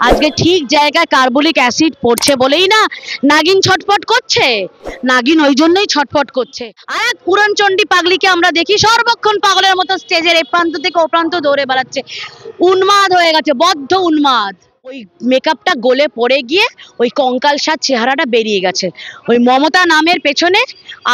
আজকে ঠিক জায়গায় কার্বলিক অ্যাসিড পড়ছে বলেই না নাগিন ছটফট করছে। নাগিন ওই জন্যই ছটফট করছে। আর এক পুরনচণ্ডী পাগলিকে আমরা দেখি সর্বক্ষণ পাগলের মতো স্টেজের এ প্রান্ত থেকে ও প্রান্ত দৌড়ে বেড়াচ্ছে, উন্মাদ হয়ে গেছে, বদ্ধ উন্মাদ। ওই মেকআপটা গলে পড়ে গিয়ে ওই কঙ্কালসার চেহারাটা বেরিয়ে গেছে। ওই মমতা নামের পেছনে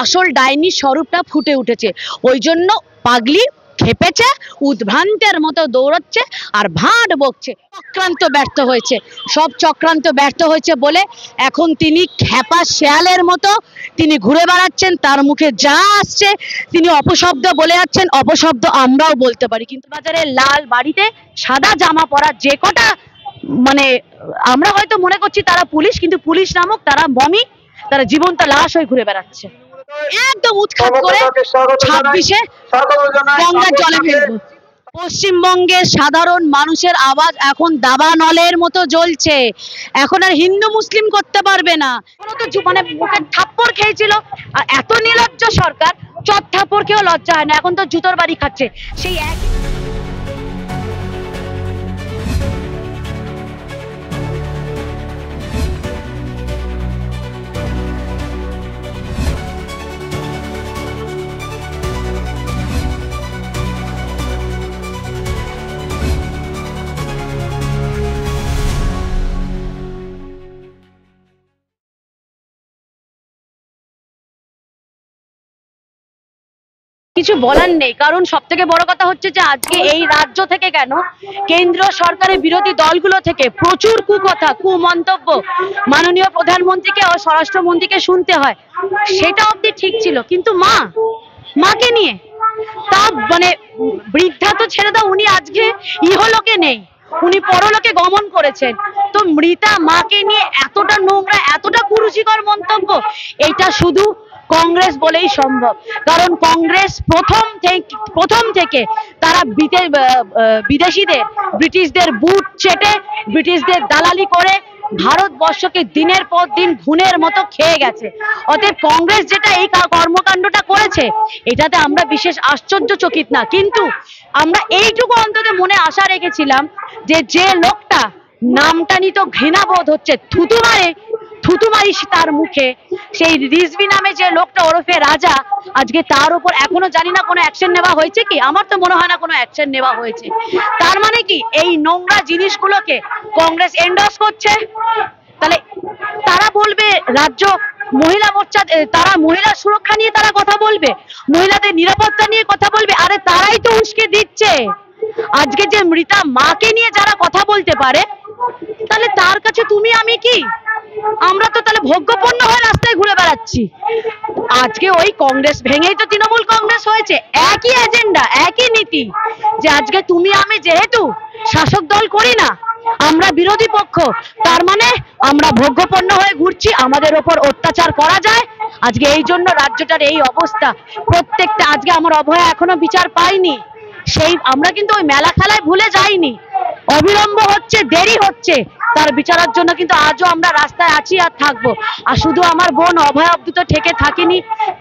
আসল ডাইনির স্বরূপটা ফুটে উঠেছে। ওই জন্য পাগলি খেপেছে, উদ্ভ্রান্তের মতো দৌড়চ্ছে আর ভাঁড় বকছে। চক্রান্ত ব্যর্থ হয়েছে, সব চক্রান্ত ব্যর্থ হয়েছে বলে এখন তিনি খ্যাপা শেয়ালের মতো তিনি ঘুরে বেড়াচ্ছেন। তার মুখে যা আসছে তিনি অপশব্দ বলে যাচ্ছেন। অপশব্দ আমরাও বলতে পারি, কিন্তু বাজারের লাল বাড়িতে সাদা জামা পরা যে কটা মানে আমরা হয়তো মনে করছি তারা পুলিশ, কিন্তু পুলিশ নামক তারা মমি, তারা জীবন্ত লাশ হয়ে ঘুরে বেড়াচ্ছে। একদম উৎখাত করে 26-এ গঙ্গার জলে ফেলবো। পশ্চিমবঙ্গের সাধারণ মানুষের আওয়াজ এখন দাবানলের মতো জ্বলছে। এখন আর হিন্দু মুসলিম করতে পারবে না। মানে মুখে থাপ্পড় খেয়েছিল, আর এত নির্লজ্জ সরকার, চট থাপ্পড় খেয়েও লজ্জা হয় না, এখন তো জুতোর বাড়ি খাচ্ছে। সেই একই কিছু বলার নেই, কারণ সব থেকে বড় কথা হচ্ছে যে আজকে এই রাজ্য থেকে কেন কেন্দ্রীয় সরকারের বিরোধী দলগুলো থেকে প্রচুর কুকথা, কুমন্তব্য মাননীয় প্রধানমন্ত্রীকে ও স্বরাষ্ট্রমন্ত্রীকে শুনতে হয়। সেটা অবধি ঠিক ছিল, কিন্তু মাকে নিয়ে তা মানে বৃদ্ধা তো ছেড়ে দাও, উনি আজকে ইহলোকে নেই, উনি পরলোকে গমন করেছেন। তো মৃতা মাকে নিয়ে এতটা নোংরা, এতটা কুরুচিকর মন্তব্য, এটা শুধু কংগ্রেস বলেই সম্ভব। কারণ কংগ্রেস প্রথম থেকে তারা বিদেশিদের, ব্রিটিশদের বুট চেটে, ব্রিটিশদের দালালি করে ভারতবর্ষকে দিনের পর দিন ঘুণের মতো খেয়ে গেছে। অতএব কংগ্রেস যেটা এই কর্মকাণ্ডটা করেছে, এটাতে আমরা বিশেষ আশ্চর্যচকিত না। কিন্তু আমরা এইটুকু অন্তত মনে আশা রেখেছিলাম যে লোকটা নামটা নিত ঘৃণাবোধ হচ্ছে, থুতুমারি তার মুখে, সেই রিজভি নামে যে লোকটা ওরফে রাজা, আজকে তার উপর এখনো জানি না কোনো অ্যাকশন নেওয়া হয়েছে কি, আমার তো মনে হয় না কোনো অ্যাকশন নেওয়া হয়েছে। তার মানে কি এই নোংরা জিনিসগুলোকে কংগ্রেস এন্ডোর্স করছে? তাহলে তারা বলবে রাজ্য মহিলা মোর্চা, তারা মহিলা সুরক্ষা নিয়ে তারা কথা বলবে, মহিলাদের নিরাপত্তা নিয়ে কথা বলবে। আরে তারাই তো উস্কে দিচ্ছে। আজকে যে মৃতা মাকে নিয়ে যারা কথা বলতে পারে, তাহলে তার কাছে তুমি আমি কি? আমরা তো তাহলে ভোগ্যপণ্য হয়ে রাস্তায় ঘুরে বেড়াচ্ছি। আজকে ওই কংগ্রেস ভেঙেই তো তৃণমূল কংগ্রেস হয়েছে। একই এজেন্ডা, একই নীতি, যে আজকে তুমি আমি যেহেতু শাসক দল করি না, আমরা বিরোধী পক্ষ, তার মানে আমরা ভোগ্যপণ্য হয়ে ঘুরছি, আমাদের ওপর অত্যাচার করা যায়। আজকে এই জন্য রাজ্যটার এই অবস্থা। প্রত্যেকটা আজকে আমার অভয়া এখনো বিচার পাইনি, সেই আমরা কিন্তু ওই মেলা খেলায় ভুলে যাইনি। অবিলম্ব হচ্ছে, দেরি হচ্ছে, তার বিচারের জন্য কিন্তু আজও আমরা রাস্তায় আছি আর থাকবো। আর শুধু আমার বোন অভয়া অব্দি তো ঠেকে থাকিনি,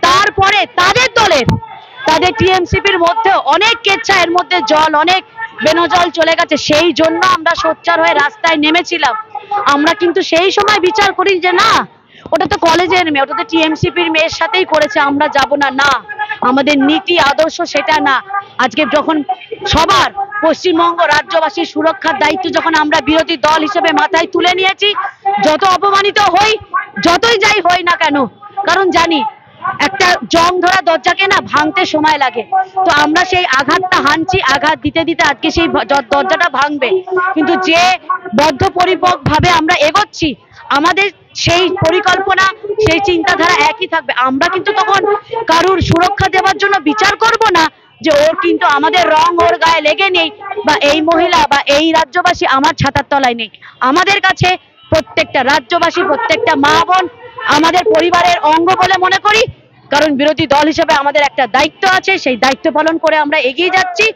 তারপরে তাদের দলের, তাদের টিএমসিপির মধ্যে অনেক কেচ্ছা, এর মধ্যে জল, অনেক বেনজল চলে গেছে। সেই জন্য আমরা সোচ্চার হয়ে রাস্তায় নেমেছিলাম। আমরা কিন্তু সেই সময় বিচার করি যে না, ওটা তো কলেজের মেয়ে, ওটা তো টিএমসিপির মেয়ের সাথেই করেছে, আমরা যাব না। না, আমাদের নীতি আদর্শ সেটা না। আজকে যখন সবার পশ্চিমবঙ্গ রাজ্যবাসীর সুরক্ষার দায়িত্ব যখন আমরা বিরোধী দল হিসেবে মাথায় তুলে নিয়েছি, যত অপমানিত হই, যতই যাই হই না কেন, কারণ জানি একটা জং ধরা দরজাকে না ভাঙতে সময় লাগে। তো আমরা সেই আঘাতটা হানছি, আঘাত দিতে দিতে আজকে সেই দরজাটা ভাঙবে। কিন্তু যে বদ্ধপরিপক ভাবে আমরা এগোচ্ছি, আমাদের সেই পরিকল্পনা, সেই চিন্তাধারা একই থাকবে। আমরা কিন্তু তখন কারুর সুরক্ষা দেওয়ার জন্য বিচার করব না যে ওর কিন্তু আমাদের রং ওর গায়ে লেগে নেই, বা এই মহিলা বা এই রাজ্যবাসী আমার ছাতার তলায় নেই। আমাদের কাছে প্রত্যেকটা রাজ্যবাসী, প্রত্যেকটা মা বোন আমাদের পরিবারের অঙ্গ বলে মনে করি। কারণ বিরোধী দল হিসেবে আমাদের একটা দায়িত্ব আছে, সেই দায়িত্ব পালন করে আমরা এগিয়ে যাচ্ছি।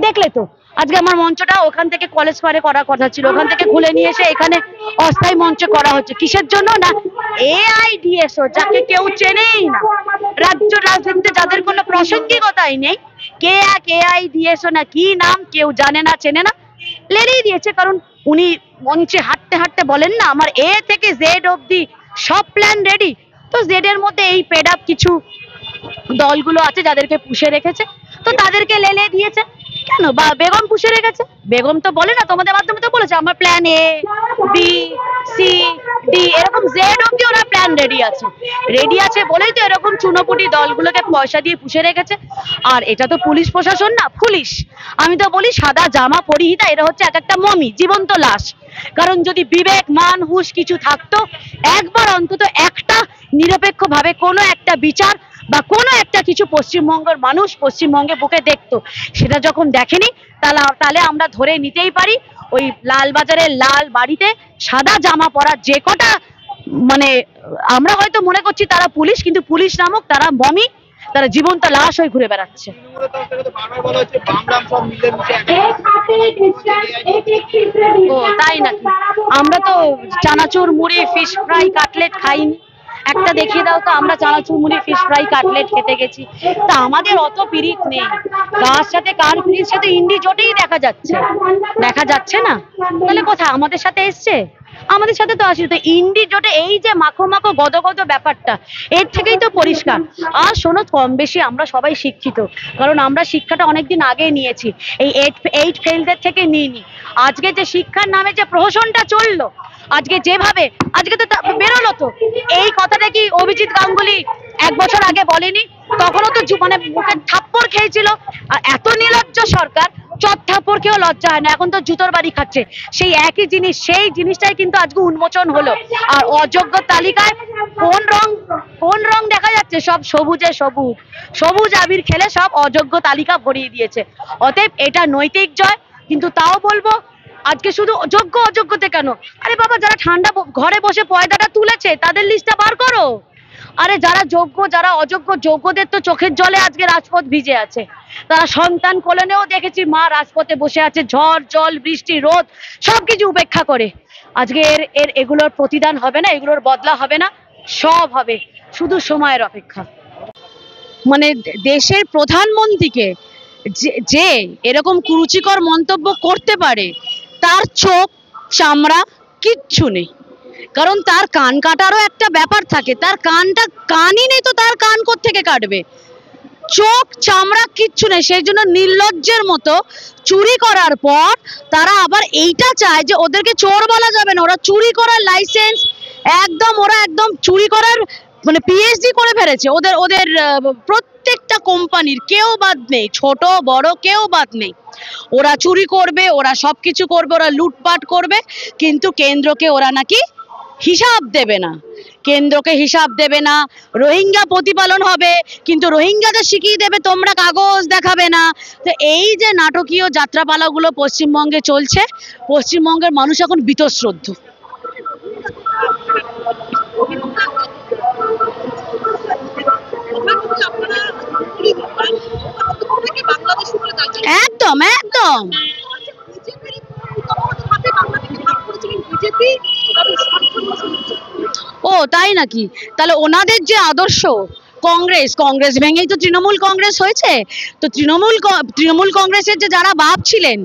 দেখলে তো আজকে আমার মঞ্চটা ওখান থেকে কলেজ স্কোয়ারে করার কথা ছিল, ওখান থেকে খুলে নিয়ে এসে এখানে অস্থায়ী মঞ্চে করা হচ্ছে। কিসের জন্য? না এআইডিএসও, যাকে কেউ চেনেই না, রাজ্য রাজনীতিতে যাদের কোনো প্রাসঙ্গিকতাই নেই, এআইডিএসও না কি নাম কেউ জানে না, চেনে না, লেড়েই দিয়েছে। কারণ উনি মঞ্চে হাঁটতে হাঁটতে বলেন না আমার এ থেকে জেড অবধি সব প্ল্যান রেডি, তো জেড এর মধ্যে এই পেড আপ কিছু দলগুলো আছে যাদেরকে পুষে রেখেছে, তো তাদেরকে লেলে দিয়েছে। কেন বা বেগম পুষে রেখেছে, বেগম তো বলে না তোমাদের মাধ্যমে তো বলেছে আমার plan A B C D এরকম জেড অব্দি ওরা প্ল্যান রেডি আছে বলেই তো এরকম চুনোপুটি দলগুলোকে পয়সা দিয়ে পুষে রেখেছে। আর এটা তো পুলিশ প্রশাসন না, পুলিশ, আমি তো বলি সাদা জামা পরিহিতা, এরা হচ্ছে এক একটা মমি, জীবন্ত লাশ। কারণ যদি বিবেক মান হুঁশ কিছু থাকতো, একবার অন্তত একটা নিরপেক্ষভাবে কোনো একটা বিচার বা কোনো একটা কিছু পশ্চিমবঙ্গের মানুষ পশ্চিমবঙ্গে বুকে দেখতো, সেটা যখন দেখেনি তাহলে আমরা ধরে নিতেই পারি ওই লালবাজারের লাল বাড়িতে সাদা জামা পরা যে কটা, মানে আমরা হয়তো মনে করছি তারা পুলিশ, কিন্তু পুলিশ নামক তারা মমি, তারা জীবন্ত লাশ হয়ে ঘুরে বেড়াচ্ছে। ও তাই নাকি? আমরা তো চানাচুর মুড়ি ফিশ ফ্রাই কাটলেট খাইনি, একটা দেখিয়ে দাও তো, আমরা চানাচুর মুড়ি ফিশ ফ্রাই কাটলেট খেতে গেছি। তা আমাদের অত পিরিত নেই, কার সাথে কার পিরিত সাথে ইন্ডি জোটেই দেখা যাচ্ছে না, তাহলে কোথায় আমাদের সাথে এসছে? আমাদের সাথে তো আসি তো ইন্ডি জোটে এই যে মাখো মাখো গদ গদ ব্যাপারটা, এর থেকেই তো পরিষ্কার। আর শোনো, কম বেশি আমরা সবাই শিক্ষিত, কারণ আমরা শিক্ষাটা অনেকদিন আগে নিয়েছি, এই এইট ফেলদের থেকে নিইনি। আজকে যে শিক্ষার নামে যে প্রহসনটা চললো, আজকে যেভাবে আজকে তো বেরোলো, তো এই কথাটা কি অভিজিৎ গাঙ্গুলি 1 বছর আগে বলেনি? তখনও তো মানে মুখে থাপ্পড় খেয়েছিল। আর এত নির্লজ্জ সরকার, চট থাপ্পড় খেয়েও লজ্জা হয় না, এখন তো জুতোর বাড়ি খাচ্ছে। সেই একই জিনিস, সেই জিনিসটাই কিন্তু আজকে উন্মোচন হলো। আর অযোগ্য তালিকায় কোন রং দেখা যাচ্ছে? সব সবুজে সবুজ, সবুজ আবির খেলে সব অযোগ্য তালিকা ভরিয়ে দিয়েছে। অতএব এটা নৈতিক জয়, কিন্তু তাও বলবো আজকে শুধু যোগ্য অযোগ্যতে কেন? আরে বাবা, যারা ঠান্ডা ঘরে বসে পয়দাটা তুলেছে তাদের লিস্টটা বার করো। আরে যারা যোগ্য যারা অযোগ্য, যোগ্যদের তো চোখের জলে আজকে রাজপথ ভিজে আছে। তারা সন্তান কোলনেও দেখেছি মা রাজপথে বসে আছে, ঝড় জল বৃষ্টি রোদ সবকিছু উপেক্ষা করে। আজকে এগুলোর প্রতিদান হবে না, এগুলোর বদলা হবে না, সব হবে, শুধু সময়ের অপেক্ষা। মানে দেশের প্রধানমন্ত্রীকে যে এরকম কুরুচিকর মন্তব্য করতে পারে, তার চোখ চামড়া কিচ্ছু নেই, কারণ তার কান কাটারও একটা ব্যাপার থাকে, তার কানই নেই, তো তার কান কোত্থেকে কাটবে? চোখ চামড়া কিচ্ছু নেই, সেই জন্য নির্লজ্জের মতো চুরি করার পর তারা আবার এইটা চায় যে ওদেরকে চোর বলা যাবে না, ওরা চুরি করার লাইসেন্স ওরা একদম চুরি করার মানে পিএইচডি করে ফেলেছে। ওদের প্রত্যেকটা কোম্পানির কেউ বাদ নেই, ছোট বড় কেউ বাদ নেই। ওরা চুরি করবে, ওরা সবকিছু করবে, ওরা লুটপাট করবে, কিন্তু কেন্দ্রকে ওরা নাকি হিসাব দেবে না, কেন্দ্রকে হিসাব দেবে না। রোহিঙ্গা প্রতিপালন হবে, কিন্তু রোহিঙ্গাদের শিখিয়ে দেবে তোমরা কাগজ দেখাবে না। তো এই যে নাটকীয় যাত্রাপালাগুলো পশ্চিমবঙ্গে চলছে, পশ্চিমবঙ্গের মানুষ এখন বীতশ্রদ্ধ। একদম একদম। ও তাই নাকি? তাহলে ওনাদের যে আদর্শ, কংগ্রেস ভেঙেই তো তৃণমূল কংগ্রেস হয়েছে। তো তৃণমূল কংগ্রেসের যে যারা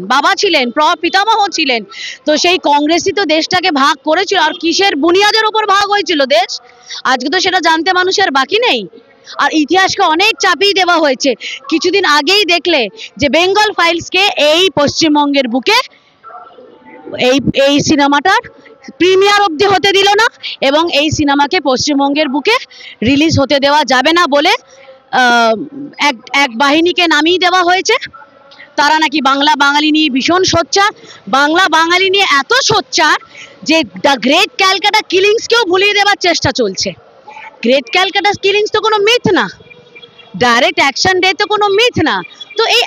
বাবা ছিলেন পিতামহ ছিলেন, তো সেই কংগ্রেসই তো দেশটাকে ভাগ করেছিল। আর কিসের বুনিয়াদের উপর ভাগ হয়েছিল দেশ, আজকে তো সেটা জানতে মানুষের বাকি নেই। আর ইতিহাসকে অনেক চাপিয়ে দেওয়া হয়েছে। কিছুদিন আগেই দেখলে যে বেঙ্গল ফাইলসকে এই পশ্চিমবঙ্গের বুকে এই সিনেমাটার প্রিমিয়ার অবধি হতে দিল না, এবং এই সিনেমাকে পশ্চিমবঙ্গের বুকে রিলিজ হতে দেওয়া যাবে না বলে এক বাহিনীকে নামিয়ে দেওয়া হয়েছে। তারা নাকি বাঙালি নিয়ে ভীষণ সোচ্চার, বাঙালি নিয়ে এত সোচ্চার যে দ্য গ্রেট ক্যালকাটা কিলিংসকেও ভুলিয়ে দেওয়ার চেষ্টা চলছে। গ্রেট ক্যালকাটা কিলিংস তো কোনো মিথ না, ডাইরেক্ট অ্যাকশন ডে তো কোনো মিথ না। তো এই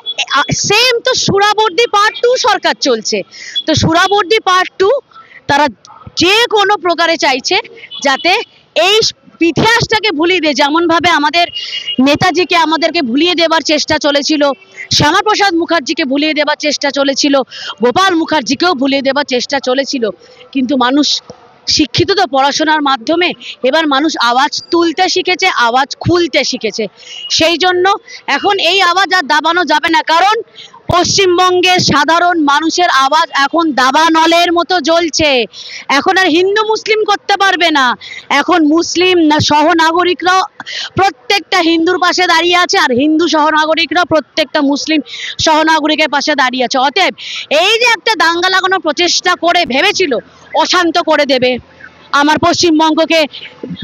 সেম তো সুরাবর্দি পার্ট 2 সরকার চলছে। তো সুরাবর্দি পার্ট 2 তারা যে কোনো প্রকারে চাইছে যাতে এই ইতিহাসটাকে ভুলিয়ে দেয়, যেমন ভাবে আমাদের নেতাজিকে আমাদেরকে ভুলিয়ে দেবার চেষ্টা চলেছিল, শ্যামাপ্রসাদ মুখার্জিকে ভুলিয়ে দেবার চেষ্টা চলেছিল, গোপাল মুখার্জিকেও ভুলিয়ে দেবার চেষ্টা চলেছিল। কিন্তু মানুষ শিক্ষিত তো পড়াশোনার মাধ্যমে, এবার মানুষ আওয়াজ তুলতে শিখেছে, আওয়াজ খুলতে শিখেছে। সেই জন্য এখন এই আওয়াজ আর দাবানো যাবে না, কারণ পশ্চিমবঙ্গের সাধারণ মানুষের আওয়াজ এখন দাবানলের মতো জ্বলছে। এখন আর হিন্দু মুসলিম করতে পারবে না, এখন মুসলিম সহনাগরিকরা প্রত্যেকটা হিন্দুর পাশে দাঁড়িয়ে আছে, আর হিন্দু সহনাগরিকরা প্রত্যেকটা মুসলিম সহনাগরিকের পাশে দাঁড়িয়ে আছে। অতএব এই যে একটা দাঙ্গা লাগানোর প্রচেষ্টা করে ভেবেছিল অশান্ত করে দেবে, আমার পশ্চিমবঙ্গকে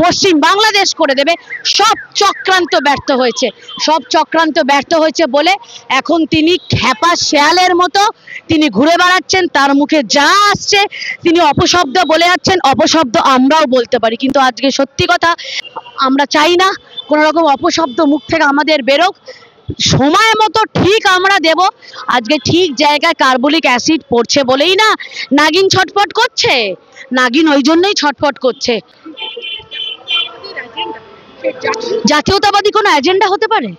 পশ্চিম বাংলাদেশ করে দেবে, সব চক্রান্ত ব্যর্থ হয়েছে। সব চক্রান্ত ব্যর্থ হয়েছে বলে এখন তিনি খ্যাপা শেয়ালের মতো তিনি ঘুরে বেড়াচ্ছেন, তার মুখে যা আসছে তিনি অপশব্দ বলে যাচ্ছেন। অপশব্দ আমরাও বলতে পারি, কিন্তু আজকে সত্যি কথা আমরা চাই না কোনো রকম অপশব্দ মুখ থেকে আমাদের বেরোক। সময় মতো ঠিক আমরা দেব। আজকে ঠিক জায়গায় কার্বলিক অ্যাসিড পড়ছে বলেই না নাগিন ছটফট করছে, নাগিন ওই জন্যই ছটফট করছে। জাতীয়তাবাদী কোনো এজেন্ডা হতে পারে?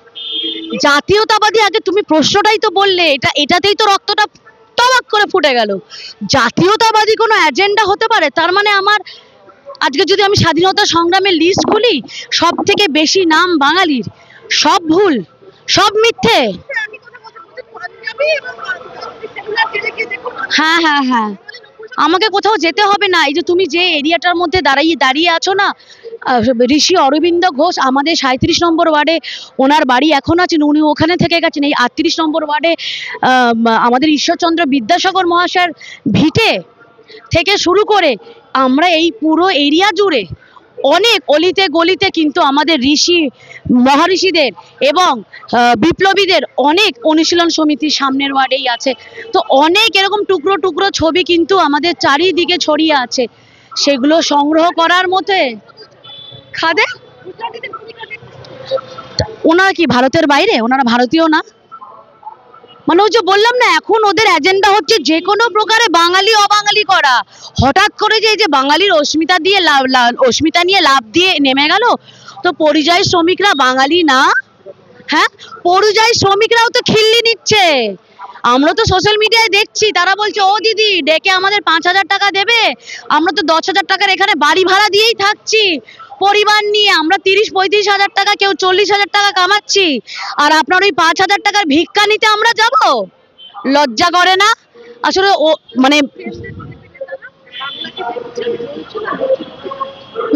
জাতীয়তাবাদী, আগে তুমি প্রশ্নটাই তো বললে, এটাতেই তো রক্তটা টবাক করে ফুটে গেল। জাতীয়তাবাদী কোনো এজেন্ডা হতে পারে? তার মানে আমার আজকে যদি আমি স্বাধীনতা সংগ্রামের লিস্ট খুলি, সব থেকে বেশি নাম বাঙালির, সব ভুল, সব মিথ্যে। হ্যাঁ হ্যাঁ হ্যাঁ, আমাকে কোথাও যেতে হবে না। এই যে তুমি যে এরিয়াটার মধ্যে দাঁড়িয়ে আছো না, ঋষি অরবিন্দ ঘোষ আমাদের 37 নম্বর ওয়ার্ডে ওনার বাড়ি এখন আছেন, উনি ওখানে থেকে গেছেন। এই 38 নম্বর ওয়ার্ডে আমাদের ঈশ্বরচন্দ্র বিদ্যাসাগর মহাশয়ের ভিটে থেকে শুরু করে আমরা এই পুরো এরিয়া জুড়ে অনেক অলিতে গলিতে কিন্তু আমাদের ঋষি মহারিষিদের এবং বিপ্লবীদের অনেক অনুশীলন সমিতির সামনের ওয়ার্ডেই আছে। তো অনেক এরকম টুকরো টুকরো ছবি কিন্তু আমাদের চারিদিকে ছড়িয়ে আছে, সেগুলো সংগ্রহ করার মতো। খাদে ওনারা কি ভারতের বাইরে? ওনারা ভারতীয় না? মানে ওই যে বললাম না, এখন ওদের এজেন্ডা হচ্ছে যে কোনো প্রকারে বাঙালি অবাঙালি করা। হঠাৎ করে যে বাঙালির অস্মিতা নিয়ে লাভ দিয়ে নেমে গেল, তো পরিযায়ী শ্রমিকরা বাঙালি না? হ্যাঁ, পরিযায়ী শ্রমিকরাও তো খিল্লি নিচ্ছে। আমরা তো সোশ্যাল মিডিয়ায় দেখছি, তারা বলছে ও দিদি ডেকে আমাদের 5,000 টাকা দেবে, আমরা তো 10,000 টাকার এখানে বাড়ি ভাড়া দিয়েই থাকছি পরিবার নিয়ে, আমরা 30-35 হাজার টাকা, কেউ 40,000 টাকা কামাচ্ছি, আর আপনার ওই 5,000 টাকার ভিক্ষা নিতে আমরা যাব? লজ্জা করে না? আসলে ও মানে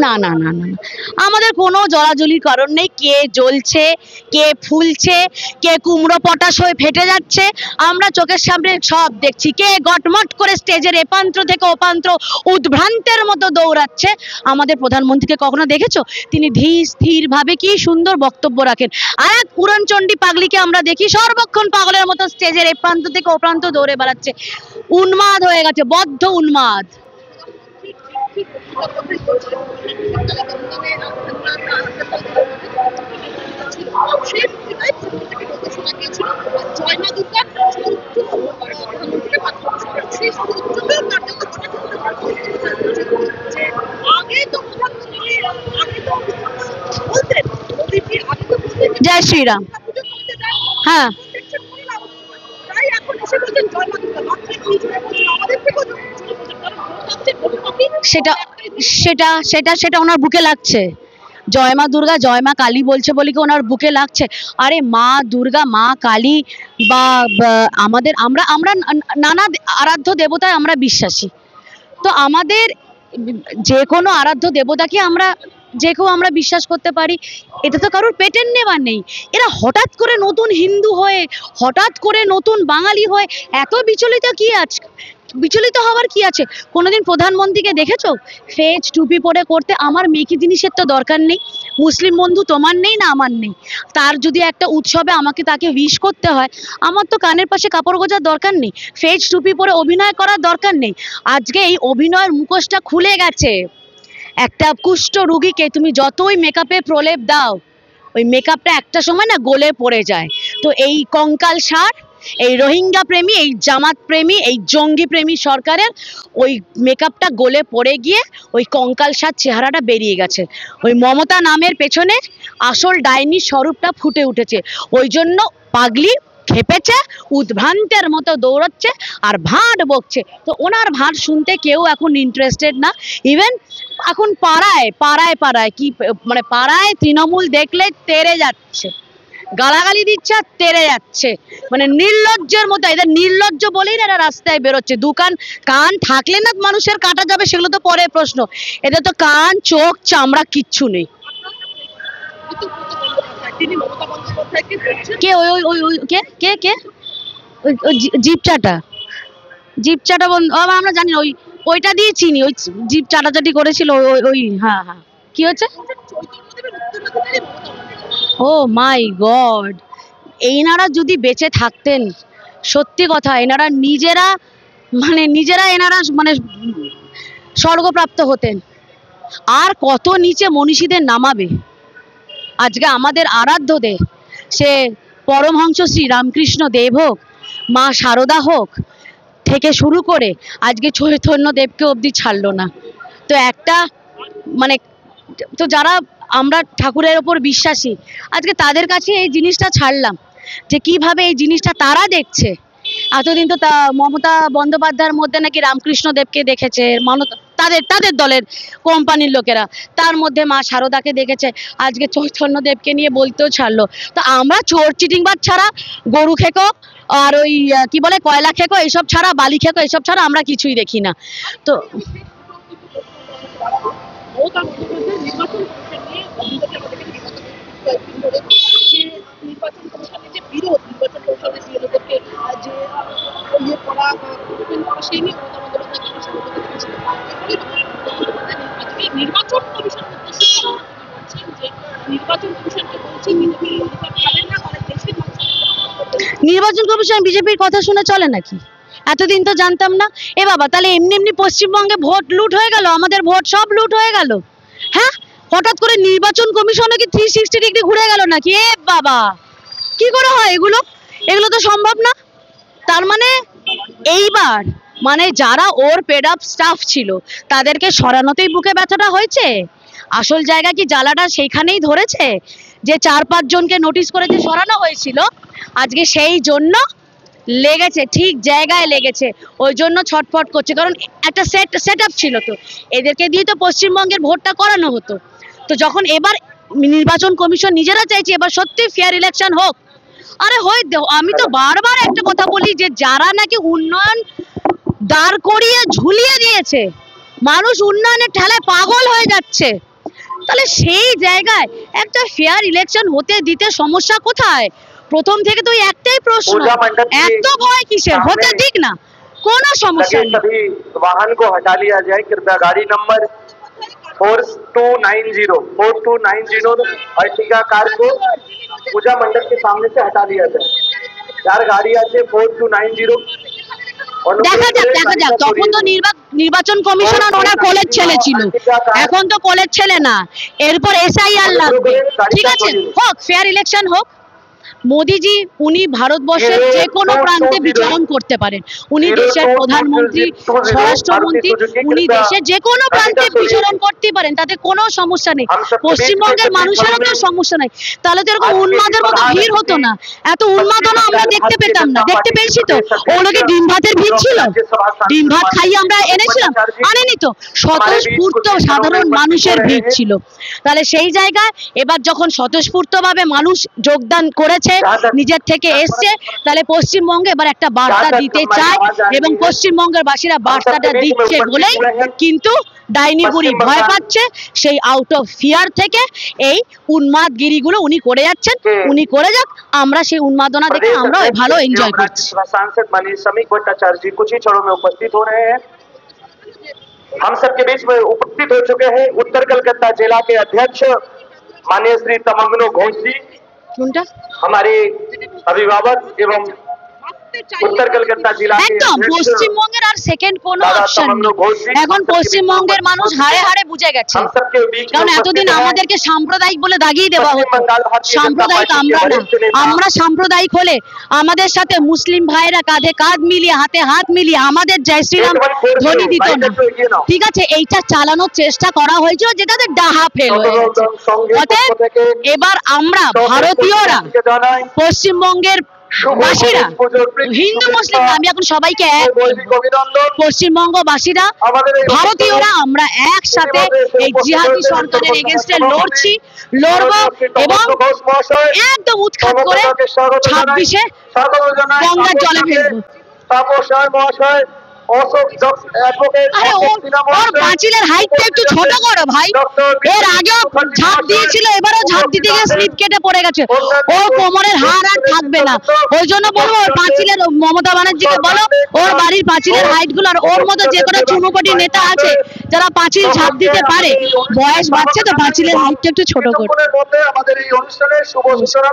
না না না না, আমাদের কোনো জলাজলির কারণ নেই। কে জ্বলছে, কে ফুলছে, কে কুমড়ো পটাশ হয়ে ফেটে যাচ্ছে, আমরা চোখের সামনে সব দেখছি। কে গটমট করে স্টেজের এপান্ত্র থেকে ওপান্ত্র উদ্ভ্রান্তের মতো দৌড়াচ্ছে। আমাদের প্রধানমন্ত্রীকে কখনো দেখেছো? তিনি ধীর স্থির ভাবে কি সুন্দর বক্তব্য রাখেন। আর এক পুরনচণ্ডী পাগলিকে আমরা দেখি সর্বক্ষণ পাগলের মতো স্টেজের এ প্রান্ত থেকে ও প্রান্ত দৌড়ে বেড়াচ্ছে, উন্মাদ হয়ে গেছে, বদ্ধ উন্মাদ। জয় শ্রীরাম। হ্যাঁ, সেটা সেটা সেটা সেটা ওনার বুকে লাগছে। জয় মা দুর্গা, জয় মা কালী বলছে বলে কি ওনার বুকে লাগছে? আরে মা দুর্গা, মা কালী বা আমাদের আমরা আমরা নানা আরাধ্য দেবতায় আমরা বিশ্বাসী। তো আমাদের যে কোনো আরাধ্য দেবতাকে আমরা যে কেউ আমরা বিশ্বাস করতে পারি, এটা তো কারোর পেটের নেবার নেই। এরা হঠাৎ করে নতুন হিন্দু হয়ে, হঠাৎ করে নতুন বাঙালি হয়ে এত বিচলিত কি আছে? বিচলিত হওয়ার কি আছে? কোনোদিন প্রধানমন্ত্রীকে দেখেছো ফেজ টুপি পরে করতে? আমার মেকি জিনিসের তো দরকার নেই, মুসলিম বন্ধু তোমার নেই না আমার নেই, তার যদি একটা উৎসবে আমাকে তাকে উইশ করতে হয়, আমার তো কানের পাশে কাপড় গোজার দরকার নেই, ফেজ টুপি পরে অভিনয় করার দরকার নেই। আজকে এই অভিনয়ের মুখোশটা খুলে গেছে। একটা কুষ্ঠ রুগীকে তুমি যতই মেকআপে প্রলেপ দাও, ওই মেকআপটা একটা সময় না গলে পড়ে যায়। তো এই কঙ্কাল সার, এই রোহিঙ্গা প্রেমী, এই জামাত প্রেমী, এই জঙ্গি প্রেমী সরকারের ওই মেকআপটা গলে পড়ে গিয়ে ওই কঙ্কাল সার চেহারাটা বেরিয়ে গেছে। ওই মমতা নামের পেছনে আসল ডাইনির স্বরূপটা ফুটে উঠেছে। ওই জন্য পাগলি খেপেছে, উদ্ভ্রান্তের মতো দৌড়াচ্ছে আর ভাঁড় বকছে। তো ওনার ভাঁড় শুনতে কেউ এখন ইন্টারেস্টেড না। ইভেন এখন পাড়ায় পাড়ায় পাড়ায় কি মানে পাড়ায় তৃণমূল দেখলে তেড়ে যাচ্ছে। গালাগালি দিচ্ছে আর তেড়ে যাচ্ছে, মানে নির্লজ্জের মতো। এদের নির্লজ্জ বলেই না এরা রাস্তায় বেরোচ্ছে। কান থাকলে না মানুষের কাটা যাবে সেগুলো তো পরে প্রশ্ন, এদের তো কান চোখ চামড়া কিচ্ছু নেই। কে ওই ওই ওই ওই কে কে কে ওই জিপ চাটা আমরা জানি ওই ওইটা দিয়ে চিনি, ওই জিপ চাটাচাটি করেছিল ওই ওই হ্যাঁ হ্যাঁ। কি হচ্ছে? ও মাই গড, এনারা যদি বেঁচে থাকতেন, সত্যি কথা এনারা নিজেরা এনারা মানে স্বর্গপ্রাপ্ত হতেন। আর কত নিচে মনীষীদের নামাবে। আজকে আমাদের আরাধ্য দেব, সে পরমহংস শ্রী রামকৃষ্ণ দেব হোক, মা শারদা হোক থেকে শুরু করে আজকে চৈতন্য দেবকে অবধি ছাড়লো না। তো একটা মানে তো যারা আমরা ঠাকুরের ওপর বিশ্বাসী, আজকে তাদের কাছে এই জিনিসটা ছাড়লাম যে কিভাবে এই জিনিসটা তারা দেখছে। এতদিন তো মমতা বন্দ্যোপাধ্যায়ের মধ্যে নাকি রামকৃষ্ণ দেবকে দেখেছে, তাদের দলের কোম্পানির লোকেরা, তার মধ্যে মা শারদাকে দেখেছে, আজকে চৈতন্য দেবকে নিয়ে বলতেও ছাড়লো। তো আমরা চোর চিটিংবাজ ছাড়া, গরু খেকো আর ওই কি বলে কয়লা খেকো এইসব ছাড়া, বালি খেকো এইসব ছাড়া আমরা কিছুই দেখি না। তো নির্বাচন কমিশন বিজেপির কথা শুনে চলে নাকি? এতদিন তো জানতাম না। এ বাবা, তাহলে এমনি এমনি পশ্চিমবঙ্গে ভোট লুট হয়ে গেল, আমাদের ভোট সব লুট হয়ে গেল? হ্যাঁ, হঠাৎ করে নির্বাচন কমিশনে কি 360 ডিগ্রি ঘুরে গেল নাকি? এ বাবা, কি করে হয় এগুলো? এগুলো তো সম্ভব না। তার মানে এইবার মানে যারা ওর পেড আপ স্টাফ ছিল তাদেরকে সরানোতেই বুকে ব্যথাটা হয়েছে। আসল জায়গা কি জ্বালাটা সেইখানেই ধরেছে, যে 4-5 জনকে নোটিশ করে যে সরানো হয়েছিল, আজকে সেই জন্য লেগেছে, ঠিক জায়গায় লেগেছে, ওই জন্য ছটফট করছে। কারণ একটা সেট আপ ছিল, তো এদেরকে দিয়ে তো পশ্চিমবঙ্গের ভোটটা করানো হতো। তো যখন এবার নির্বাচন কমিশন নিজেরা চাইছে এবার সত্যি ফেয়ার ইলেকশন হোক, আরে আমি তো বারবার একটা কথা বলি যে যারা নাকি উন্নয়ন দাঁড় করিয়ে ঝুলিয়ে দিয়েছে, মানুষ উন্নয়নের ঠেলায় পাগল হয়ে যাচ্ছে, তাহলে সেই জায়গায় একটা ফেয়ার ইলেকশন হতে দিতে সমস্যা কোথায়? প্রথম থেকে তো একটাই প্রশ্ন, এত ভয় কিসের? হতে দিক না, কোনো সমস্যা নেই। वाहन को हटा लिया जाए, कृपया गाड़ी नंबर 4290 अर्टिगा कार को पूजा मंडप के सामने से हटा लिया जाए। यार गाड़ी আছে 4290। দেখা যাক তখন তো নির্বাচন কমিশনার ওনার কোলের ছেলে ছিল, এখন তো কোলের ছেলে না, এরপর এসআইআর লাগবে। ঠিক আছে, হোক ফেয়ার ইলেকশন হোক। মোদিজি উনি ভারতবর্ষের যে কোনো প্রান্তে বিচরণ করতে পারেন, উনি দেশের প্রধানমন্ত্রী, স্বরাষ্ট্রমন্ত্রী, উনি দেশের যে কোনো প্রান্তে বিচরণ করতে পারেন, তাতে কোনো সমস্যা নেই। পশ্চিমবঙ্গের মানুষেরও তো সমস্যা নেই, তাহলে তো এরকম উন্মাদের মতো ভিড় হতো না, এত উন্মাদনা আমরা দেখতে পেতাম না। দেখতে পেয়েছি তো, ওগুলোকে ডিম ভাতের ভিড় ছিল, ডিম ভাত খাইয়ে আমরা এনেছিলাম, আনেনি তো, স্বতঃস্ফূর্ত সাধারণ মানুষের ভিড় ছিল। তাহলে সেই জায়গায় এবার যখন স্বতঃস্ফূর্ত ভাবে মানুষ যোগদান করেছে, নিজের থেকে এসছে, তাহলে পশ্চিমবঙ্গে এবার একটা বার্তা দিতে চায়, এবং পশ্চিমবঙ্গের বাসীরা বার্তাটা দিচ্ছে বলেই কিন্তু ডাইনি বুড়ি ভয় পাচ্ছে। সেই আউট অফ ফিয়ার থেকে এই উন্মাদগিরিগুলো উনি করে যাচ্ছেন, উনি করে যাক, আমরা সেই উন্মাদনা দেখে আমরা ভালো এনজয় করছি। सांसद माननीय श्रमिक भट्टाचार्य जी कुछ ही क्षणों में उपस्थित हो रहे हैं। हम सबके बीच में उपस्थित हो चुके हैं उत्तर कलकत्ता जिला के अध्यक्ष माननीय श्री तमंगनो घोष जी, हमारे अभिभावक एवं उत्तर कलकत्ता जिला के একদম পশ্চিমবঙ্গের আর সেকেন্ড কোনো অপশন নেই। এখন পশ্চিমবঙ্গের মানুষ হাড়ে হাড়ে বুঝে গেছে, কারণ এতদিন আমাদেরকে সাম্প্রদায়িক বলে দাগিয়ে দেওয়া হতো। সাম্প্রদায়িক আমরা না, আমরা সাম্প্রদায়িক হলে আমাদের সাথে মুসলিম ভাইরা কাঁধে কাঁধ মিলিয়ে হাতে হাত মিলিয়ে আমাদের জয় শ্রীরাম ধ্বনি দিত না। ঠিক আছে, এইটা চালানোর চেষ্টা করা হয়েছিল, যেটাতে ডাহা ফেল হয়ে গেছে। অতএব এবার আমরা ভারতীয়রা পশ্চিমবঙ্গের বাসীরা হিন্দু মুসলিম আমি এখন সবাইকে এক পশ্চিমবঙ্গবাসীরা ভারতীয়রা আমরা একসাথে এই জিহাদি সরকারের এগেইনস্টে লড়বো এবং একদম উৎখাত করে 26-এ গঙ্গার জলে ফেলবো। মহাশয় আরে ওর পাঁচিলের হাইটটা একটু ছোট করো ভাই, এর আগেও ঝাঁপ দিয়েছিল, এবারও ঝাঁপ দিতে গিয়ে স্লিপ কেটে পড়ে গেছে, ওর কোমরের হাড় আর থাকবে না। ওই জন্য বলবো ওর পাঁচিলের, মমতা ব্যানার্জিকে বলো ওর বাড়ির পাঁচিলের হাইট গুলো, আর ওর মতো যে কোনো চুনোপটি নেতা আছে যারা পাঁচিল ঝাঁপ দিতে পারে, বয়স বাড়ছে তো পাঁচিলের হাইটটা একটু ছোট করো। আমাদের এই অনুষ্ঠানের শুভ সূচনা